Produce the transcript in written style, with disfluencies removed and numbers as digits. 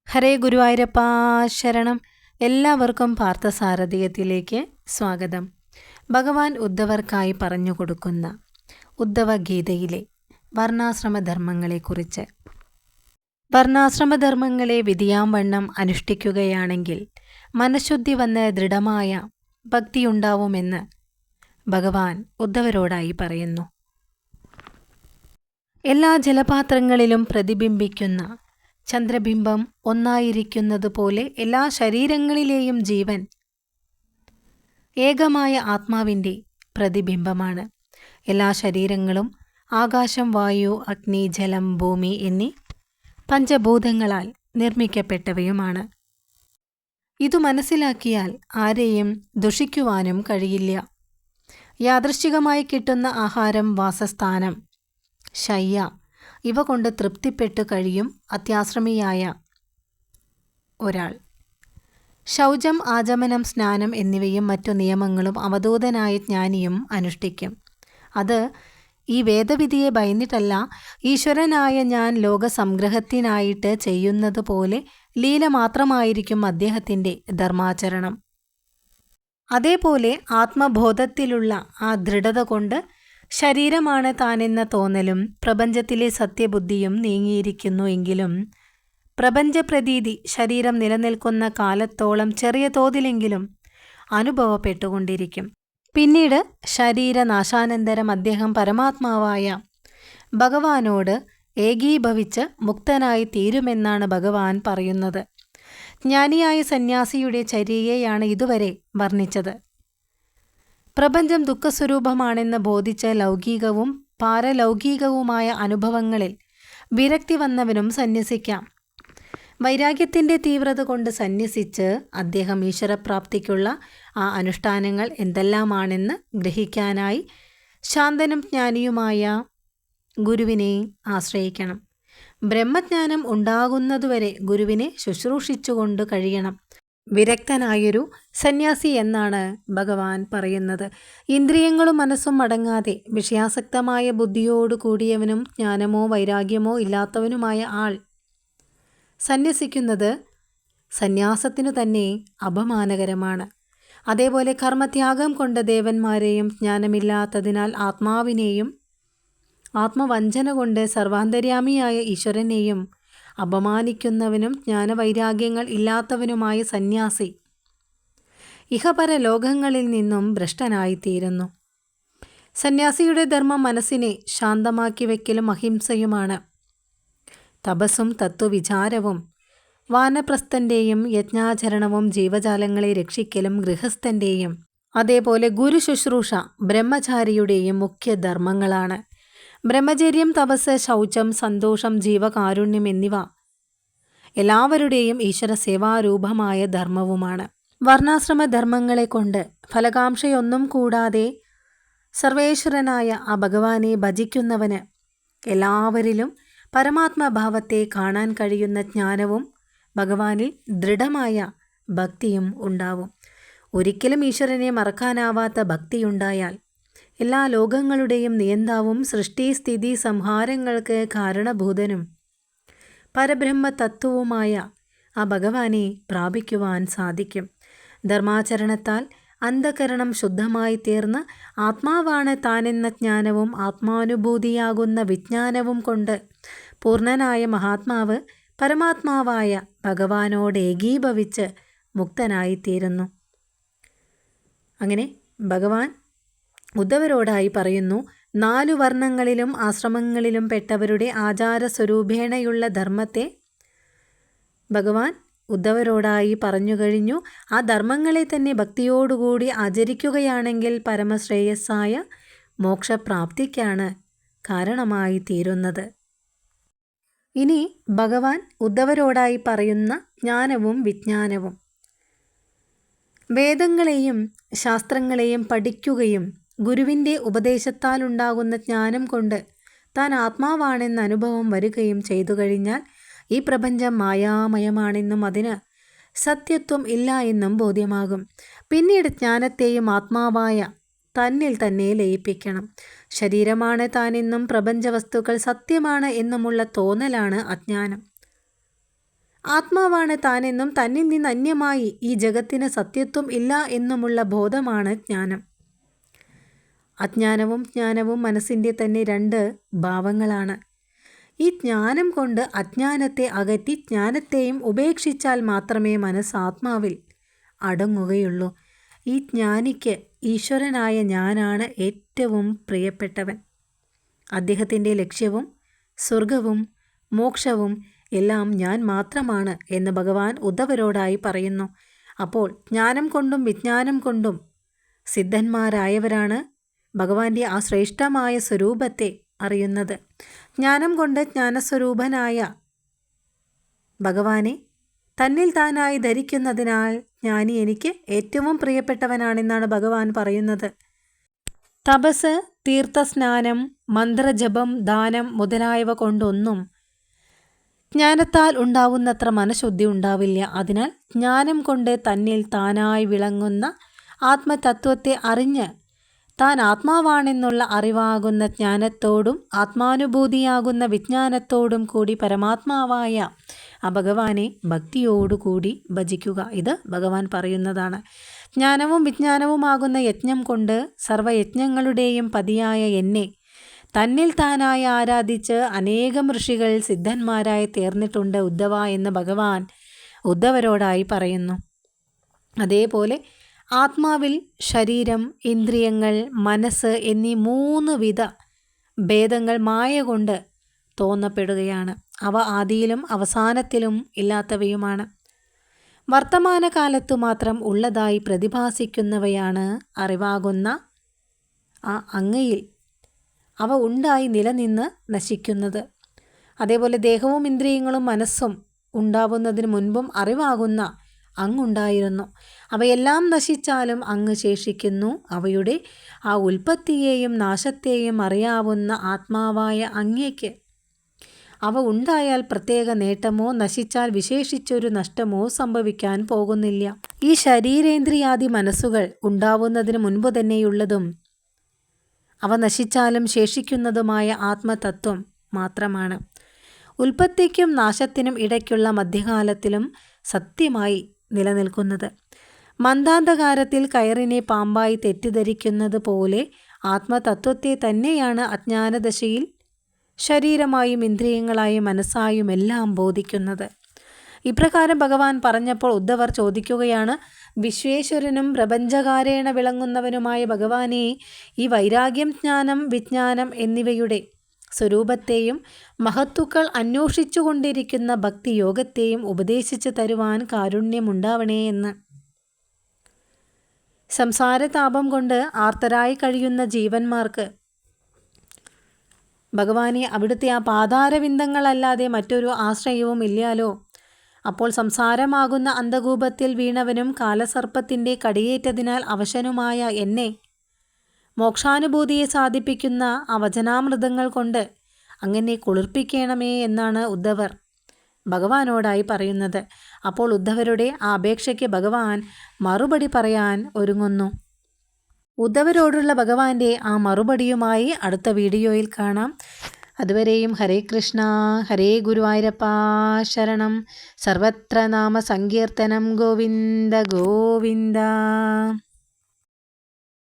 ഹരേ ഗുരുവായൂരപ്പ ശരണം. എല്ലാവർക്കും പാർത്ഥസാരഥിയത്തിലേക്ക് സ്വാഗതം. ഭഗവാൻ ഉദ്ധവർക്കായി പറഞ്ഞു കൊടുക്കുന്ന ഉദ്ധവ ഗീതയിലെ വർണ്ണാശ്രമധർമ്മങ്ങളെക്കുറിച്ച്. വർണ്ണാശ്രമധർമ്മങ്ങളെ വിധിയാംവണ്ണം അനുഷ്ഠിക്കുകയാണെങ്കിൽ മനഃശുദ്ധി വന്ന് ദൃഢമായ ഭക്തിയുണ്ടാവുമെന്ന് ഭഗവാൻ ഉദ്ധവരോടായി പറയുന്നു. എല്ലാ ജലപാത്രങ്ങളിലും പ്രതിബിംബിക്കുന്ന ചന്ദ്രബിംബം ഒന്നായിരിക്കുന്നതുപോലെ എല്ലാ ശരീരങ്ങളിലെയും ജീവൻ ഏകമായ ആത്മാവിൻ്റെ പ്രതിബിംബമാണ്. എല്ലാ ശരീരങ്ങളും ആകാശം, വായു, അഗ്നി, ജലം, ഭൂമി എന്നീ പഞ്ചഭൂതങ്ങളാൽ നിർമ്മിക്കപ്പെട്ടവയുമാണ്. ഇതു മനസ്സിലാക്കിയാൽ ആരെയും ദുഷിക്കുവാനും കഴിയില്ല. യാദൃശ്ചികമായി കിട്ടുന്ന ആഹാരം, വാസസ്ഥാനം, ശയ്യ ഇവ കൊണ്ട് തൃപ്തിപ്പെട്ടു കഴിയും അത്യാശ്രമിയായ ഒരാൾ. ശൗചം, ആചമനം, സ്നാനം എന്നിവയും മറ്റു നിയമങ്ങളും അവധൂതനായ ജ്ഞാനിയും അനുഷ്ഠിക്കും. അത് ഈ വേദവിധിയെ ഭയന്നിട്ടല്ല, ഈശ്വരനായ ഞാൻ ലോകസംഗ്രഹത്തിനായിട്ട് ചെയ്യുന്നത് പോലെ ലീല മാത്രമായിരിക്കും അദ്ദേഹത്തിൻ്റെ ധർമാചരണം. അതേപോലെ ആത്മബോധത്തിലുള്ള ആ ദൃഢത കൊണ്ട് ശരീരമാണ് താനെന്ന തോന്നലും പ്രപഞ്ചത്തിലെ സത്യബുദ്ധിയും നീങ്ങിയിരിക്കുന്നു എങ്കിലും പ്രപഞ്ചപ്രതീതി ശരീരം നിലനിൽക്കുന്ന കാലത്തോളം ചെറിയ തോതിലെങ്കിലും അനുഭവപ്പെട്ടുകൊണ്ടിരിക്കും. പിന്നീട് ശരീരനാശാനന്തരം അദ്ദേഹം പരമാത്മാവായ ഭഗവാനോട് ഏകീഭവിച്ച് മുക്തനായി തീരുമെന്നാണ് ഭഗവാൻ പറയുന്നത്. ജ്ഞാനിയായ സന്യാസിയുടെ ചര്യയെയാണ് ഇതുവരെ വർണ്ണിച്ചത്. പ്രപഞ്ചം ദുഃഖസ്വരൂപമാണെന്ന് ബോധിച്ച ലൗകികവും പാരലൗകികവുമായ അനുഭവങ്ങളിൽ വിരക്തി വന്നവനും സന്യസിക്കാം. വൈരാഗ്യത്തിൻ്റെ തീവ്രത കൊണ്ട് സന്യസിച്ച് അദ്ദേഹം ഈശ്വരപ്രാപ്തിക്കുള്ള ആ അനുഷ്ഠാനങ്ങൾ എന്തെല്ലാമാണെന്ന് ഗ്രഹിക്കാനായി ശാന്തനും ജ്ഞാനിയുമായ ഗുരുവിനെ ആശ്രയിക്കണം. ബ്രഹ്മജ്ഞാനം ഉണ്ടാകുന്നതുവരെ ഗുരുവിനെ ശുശ്രൂഷിച്ചുകൊണ്ട് കഴിയണം. വിരക്തനായൊരു സന്യാസി എന്നാണ് ഭഗവാൻ പറയുന്നത്. ഇന്ദ്രിയങ്ങളും മനസ്സും അടങ്ങാതെ വിഷയാസക്തമായ ബുദ്ധിയോടു കൂടിയവനും ജ്ഞാനമോ വൈരാഗ്യമോ ഇല്ലാത്തവനുമായ ആൾ സന്യസിക്കുന്നത് സന്യാസത്തിനു തന്നെ അപമാനകരമാണ്. അതേപോലെ കർമ്മത്യാഗം കൊണ്ട് ദേവന്മാരെയും ജ്ഞാനമില്ലാത്തതിനാൽ ആത്മാവിനെയും ആത്മവഞ്ചന കൊണ്ട് സർവാന്തര്യാമിയായ ഈശ്വരനെയും അപമാനിക്കുന്നവനും ജ്ഞാനവൈരാഗ്യങ്ങൾ ഇല്ലാത്തവനുമായ സന്യാസി ഇഹപര ലോകങ്ങളിൽ നിന്നും ഭ്രഷ്ടനായിത്തീരുന്നു. സന്യാസിയുടെ ധർമ്മം മനസ്സിനെ ശാന്തമാക്കി വയ്ക്കലും അഹിംസയുമാണ്. തപസ്സും തത്വവിചാരവും വാനപ്രസ്ഥൻ്റെയും യജ്ഞാചരണവും ജീവജാലങ്ങളെ രക്ഷിക്കലും ഗൃഹസ്ഥൻ്റെയും അതേപോലെ ഗുരു ശുശ്രൂഷ ബ്രഹ്മചാരിയുടെയും മുഖ്യധർമ്മങ്ങളാണ്. ബ്രഹ്മചര്യം, തപസ്, ശൗചം, സന്തോഷം, ജീവകാരുണ്യം എന്നിവ എല്ലാവരുടെയും ഈശ്വര സേവാരൂപമായ ധർമ്മവുമാണ്. വർണ്ണാശ്രമ ധർമ്മങ്ങളെ കൊണ്ട് ഫലകാംക്ഷയൊന്നും കൂടാതെ സർവേശ്വരനായ ആ ഭഗവാനെ ഭജിക്കുന്നവന് എല്ലാവരിലും പരമാത്മഭാവത്തെ കാണാൻ കഴിയുന്ന ജ്ഞാനവും ഭഗവാനിൽ ദൃഢമായ ഭക്തിയും ഉണ്ടാവും. ഒരിക്കലും ഈശ്വരനെ മറക്കാനാവാത്ത ഭക്തിയുണ്ടായാൽ എല്ലാ ലോകങ്ങളുടെയും നിയന്താവും സൃഷ്ടിസ്ഥിതി സംഹാരങ്ങൾക്ക് കാരണഭൂതനും പരബ്രഹ്മ തത്വവുമായ ആ ഭഗവാനെ പ്രാപിക്കുവാൻ സാധിക്കും. ധർമാചരണത്താൽ അന്ധകരണം ശുദ്ധമായി തീർന്ന് ആത്മാവാണ് താനെന്ന ജ്ഞാനവും ആത്മാനുഭൂതിയാകുന്ന വിജ്ഞാനവും കൊണ്ട് പൂർണ്ണനായ മഹാത്മാവ് പരമാത്മാവായ ഭഗവാനോട് ഏകീഭവിച്ച് മുക്തനായിത്തീരുന്നു. അങ്ങനെ ഭഗവാൻ ഉദ്ധവരോടായി പറയുന്നു, 4 വർണ്ണങ്ങളിലും ആശ്രമങ്ങളിലും പെട്ടവരുടെ ആചാരസ്വരൂപേണയുള്ള ധർമ്മത്തെ ഭഗവാൻ ഉദ്ധവരോടായി പറഞ്ഞു കഴിഞ്ഞു. ആ ധർമ്മങ്ങളെ തന്നെ ഭക്തിയോടുകൂടി ആചരിക്കുകയാണെങ്കിൽ പരമശ്രേയസ്സായ മോക്ഷപ്രാപ്തിക്കാണ് കാരണമായി തീരുന്നത്. ഇനി ഭഗവാൻ ഉദ്ധവരോടായി പറയുന്ന ജ്ഞാനവും വിജ്ഞാനവും. വേദങ്ങളെയും ശാസ്ത്രങ്ങളെയും പഠിക്കുകയും ഗുരുവിൻ്റെ ഉപദേശത്താലുണ്ടാകുന്ന ജ്ഞാനം കൊണ്ട് താൻ ആത്മാവാണെന്ന അനുഭവം വരികയും ചെയ്തു കഴിഞ്ഞാൽ ഈ പ്രപഞ്ചം മായാമയമാണെന്നും അതിന് സത്യത്വം ഇല്ല എന്നും ബോധ്യമാകും. പിന്നീട് ജ്ഞാനത്തെയും ആത്മാവായ തന്നിൽ തന്നെ ലയിപ്പിക്കണം. ശരീരമാണ് താനെന്നും പ്രപഞ്ചവസ്തുക്കൾ സത്യമാണ് എന്നുമുള്ള തോന്നലാണ് അജ്ഞാനം. ആത്മാവാണ് താനെന്നും തന്നിൽ നിന്ന് അന്യമായി ഈ ജഗത്തിന് സത്യത്വം ഇല്ല എന്നുമുള്ള ബോധമാണ് ജ്ഞാനം. അജ്ഞാനവും ജ്ഞാനവും മനസ്സിൻ്റെ തന്നെ രണ്ട് ഭാവങ്ങളാണ്. ഈ ജ്ഞാനം കൊണ്ട് അജ്ഞാനത്തെ അകറ്റി ജ്ഞാനത്തെയും ഉപേക്ഷിച്ചാൽ മാത്രമേ മനസ്സ് ആത്മാവിൽ അടങ്ങുകയുള്ളൂ. ഈ ജ്ഞാനിക്ക് ഈശ്വരനായ ഞാനാണ് ഏറ്റവും പ്രിയപ്പെട്ടവൻ. അദ്ദേഹത്തിൻ്റെ ലക്ഷ്യവും സ്വർഗവും മോക്ഷവും എല്ലാം ഞാൻ മാത്രമാണ് എന്ന് ഭഗവാൻ ഉദ്ധവരോടായി പറയുന്നു. അപ്പോൾ ജ്ഞാനം കൊണ്ടും വിജ്ഞാനം കൊണ്ടും സിദ്ധന്മാരായവരാണ് ഭഗവാന്റെ ആ ശ്രേഷ്ഠമായ സ്വരൂപത്തെ അറിയുന്നത്. ജ്ഞാനം കൊണ്ട് ജ്ഞാനസ്വരൂപനായ ഭഗവാനെ തന്നിൽ താനായി ധരിക്കുന്നതിനാൽ ജ്ഞാനി എനിക്ക് ഏറ്റവും പ്രിയപ്പെട്ടവനാണെന്നാണ് ഭഗവാൻ പറയുന്നത്. തപസ്, തീർത്ഥസ്നാനം, മന്ത്രജപം, ദാനം മുതലായവ കൊണ്ടൊന്നും ജ്ഞാനത്താൽ ഉണ്ടാവുന്നത്ര മനഃശുദ്ധി ഉണ്ടാവില്ല. അതിനാൽ ജ്ഞാനം കൊണ്ട് തന്നിൽ താനായി വിളങ്ങുന്ന ആത്മതത്വത്തെ അറിഞ്ഞ് താൻ ആത്മാവാണെന്നുള്ള അറിവാകുന്ന ജ്ഞാനത്തോടും ആത്മാനുഭൂതിയാകുന്ന വിജ്ഞാനത്തോടും കൂടി പരമാത്മാവായ ആ ഭഗവാനെ ഭക്തിയോടുകൂടി ഭജിക്കുക. ഇത് ഭഗവാൻ പറയുന്നതാണ്. ജ്ഞാനവും വിജ്ഞാനവുമാകുന്ന യജ്ഞം കൊണ്ട് സർവയജ്ഞങ്ങളുടെയും പതിയായ എന്നെ തന്നിൽ താനായി ആരാധിച്ച് അനേകം ഋഷികൾ സിദ്ധന്മാരായി തീർന്നിട്ടുണ്ട് ഉദ്ധവ എന്ന് ഭഗവാൻ ഉദ്ധവരോടായി പറയുന്നു. അതേപോലെ ആത്മാവിൽ ശരീരം, ഇന്ദ്രിയങ്ങൾ, മനസ്സ് എന്നീ 3 വിധ ഭേദങ്ങൾ മായ കൊണ്ട് തോന്നപ്പെടുകയാണ്. അവ ആദിയിലും അവസാനത്തിലും ഇല്ലാത്തവയുമാണ്. വർത്തമാനകാലത്തു മാത്രം ഉള്ളതായി പ്രതിഭാസിക്കുന്നവയാണ് അറിവാകുന്ന ആ അങ്ങയിൽ അവ ഉണ്ടായി നിലനിന്ന് നശിക്കുന്നത്. അതേപോലെ ദേഹവും ഇന്ദ്രിയങ്ങളും മനസ്സും ഉണ്ടാവുന്നതിന് മുൻപും അറിവാകുന്ന അങ്ങുണ്ടായിരുന്നു. അവയെല്ലാം നശിച്ചാലും അങ്ങ് ശേഷിക്കുന്നു. അവയുടെ ആ ഉൽപ്പത്തിയെയും നാശത്തെയും അറിയാവുന്ന ആത്മാവായ അങ്ങയ്ക്ക് അവ ഉണ്ടായാൽ പ്രത്യേക നേട്ടമോ നശിച്ചാൽ വിശേഷിച്ചൊരു നഷ്ടമോ സംഭവിക്കാൻ പോകുന്നില്ല. ഈ ശരീരേന്ദ്രിയാദി മനസ്സുകൾ ഉണ്ടാവുന്നതിന് മുൻപ് തന്നെയുള്ളതും അവ നശിച്ചാലും ശേഷിക്കുന്നതുമായ ആത്മതത്വം മാത്രമാണ്. ഉൽപ്പത്തിക്കും നാശത്തിനും ഇടയ്ക്കുള്ള മധ്യകാലത്തിലും സത്യമായി നിലനിൽക്കുന്നത്. മന്ദാന്ധകാരത്തിൽ കയറിനെ പാമ്പായി തെറ്റിദ്ധരിക്കുന്നത് പോലെ ആത്മതത്വത്തെ തന്നെയാണ് അജ്ഞാനദശയിൽ ശരീരമായും ഇന്ദ്രിയങ്ങളായും മനസ്സായും എല്ലാം ബോധിക്കുന്നത്. ഇപ്രകാരം ഭഗവാൻ പറഞ്ഞപ്പോൾ ഉദ്ധവർ ചോദിക്കുകയാണ്, വിശ്വേശ്വരനും പ്രപഞ്ചകാരേണ വിളങ്ങുന്നവനുമായ ഭഗവാനെ, ഈ വൈരാഗ്യം, ജ്ഞാനം, വിജ്ഞാനം എന്നിവയുടെ സ്വരൂപത്തെയും മഹത്തുക്കൾ അന്വേഷിച്ചു കൊണ്ടിരിക്കുന്ന ഭക്തിയോഗത്തെയും ഉപദേശിച്ചു തരുവാൻ കാരുണ്യമുണ്ടാവണേ എന്ന്. സംസാരതാപം കൊണ്ട് ആർത്തരായി കഴിയുന്ന ജീവന്മാർക്ക് ഭഗവാനെ അവിടുത്തെ ആ പാതാരവിന്ദങ്ങളല്ലാതെ മറ്റൊരു ആശ്രയവും ഇല്ലാലോ. അപ്പോൾ സംസാരമാകുന്ന അന്ധകൂപത്തിൽ വീണവനും കാലസർപ്പത്തിൻ്റെ കടിയേറ്റതിനാൽ അവശനുമായ എന്നെ മോക്ഷാനുഭൂതിയെ സാധിപ്പിക്കുന്ന ആ വചനാമൃതങ്ങൾ കൊണ്ട് അങ്ങനെ കുളിർപ്പിക്കണമേ എന്നാണ് ഉദ്ധവർ ഭഗവാനോടായി പറയുന്നത്. അപ്പോൾ ഉദ്ധവരുടെ ആ അപേക്ഷയ്ക്ക് ഭഗവാൻ മറുപടി പറയാൻ ഒരുങ്ങുന്നു. ഉദ്ധവരോടുള്ള ഭഗവാന്റെ ആ മറുപടിയുമായി അടുത്ത വീഡിയോയിൽ കാണാം. അതുവരെയും ഹരേ കൃഷ്ണ, ഹരേ ഗുരുവായൂരപ്പ ശരണം. സർവത്ര നാമ സങ്കീർത്തനം ഗോവിന്ദ ഗോവിന്ദ.